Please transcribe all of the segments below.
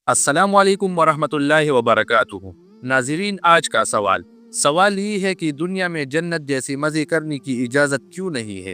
अस्सलाम वालेकुम वरहमतुल्लाहि वबरकातुहू। नाज़रीन, आज का सवाल ये है कि दुनिया में जन्नत जैसे मज़े करने की इजाज़त क्यों नहीं है।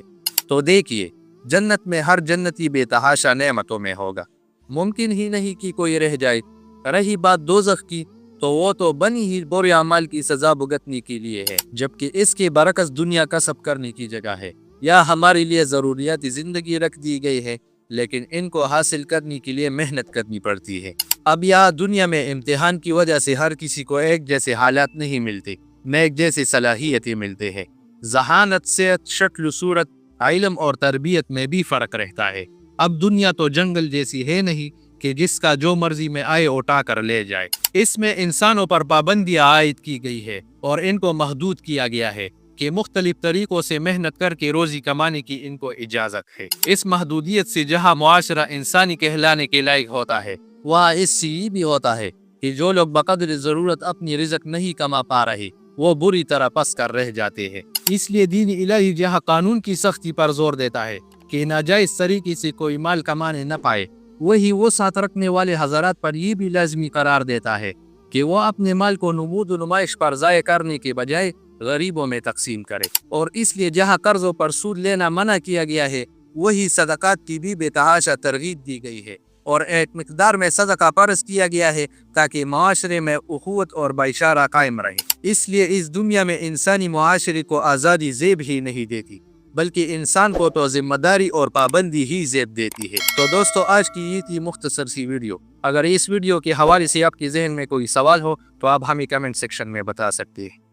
तो देखिए, जन्नत में हर जन्नती बेतहाशा नेमतों में होगा, मुमकिन ही नहीं कि कोई रह जाए। रही बात दोज़ख की, तो वो तो बनी ही बुरे अमाल की सज़ा भुगतने के लिए है, जबकि इसके बरकस दुनिया कसब करने की जगह है। या हमारे लिए ज़रूरियात ज़िंदगी रख दी गई है, लेकिन इनको हासिल करने के लिए मेहनत करनी पड़ती है। अब यहाँ दुनिया में इम्तिहान की वजह से हर किसी को एक जैसे हालात नहीं मिलते, न एक जैसी सलाहियतें मिलते हैं। जहानत, सेहत, शक्ल, सूरत, इल्म और तरबियत में भी फ़र्क रहता है। अब दुनिया तो जंगल जैसी है नहीं कि जिसका जो मर्जी में आए उठा कर ले जाए। इसमें इंसानों पर पाबंदियाँ आयद की गई है और इनको महदूद किया गया है कि मुख्तलिफ तरीकों से मेहनत करके रोजी कमाने की इनको इजाज़त है। इस महदूदियत से जहाँ मुआशरा इंसानी कहलाने के लायक होता है, वहाँ इससे ये भी होता है कि जो लोग बक़द्र ज़रूरत अपनी रिज़्क़ नहीं कमा पा रहे, वो बुरी तरह पस कर रह जाते हैं। इसलिए दीन इलाही जहाँ कानून की सख्ती पर जोर देता है कि नाजायज़ तरीके से कोई माल कमाने न पाए, वही वो साथ रखने वाले हज़रात पर यह भी लाजमी करार देता है कि वो अपने माल को नमूद नुमाइश पर ज़ाय करने के बजाय गरीबों में तकसीम करे। और इसलिए जहाँ कर्जों पर सूद लेना मना किया गया है, वही सदक़ात की भी बेतहाशा तरगीब दी गई है और एक मिक़दार में सदका फ़र्ज़ किया गया है ताकि माशरे में उख़ुवत और भाईचारा कायम रहे। इसलिए इस दुनिया में इंसानी मुआशरे को आज़ादी ज़ेब ही नहीं देती, बल्कि इंसान को तो ज़िम्मेदारी और पाबंदी ही ज़ेब देती है। तो दोस्तों, आज की ये थी मुख्तसर सी वीडियो। अगर इस वीडियो के हवाले से आपके जहन में कोई सवाल हो तो आप हमें कमेंट सेक्शन में बता सकते हैं।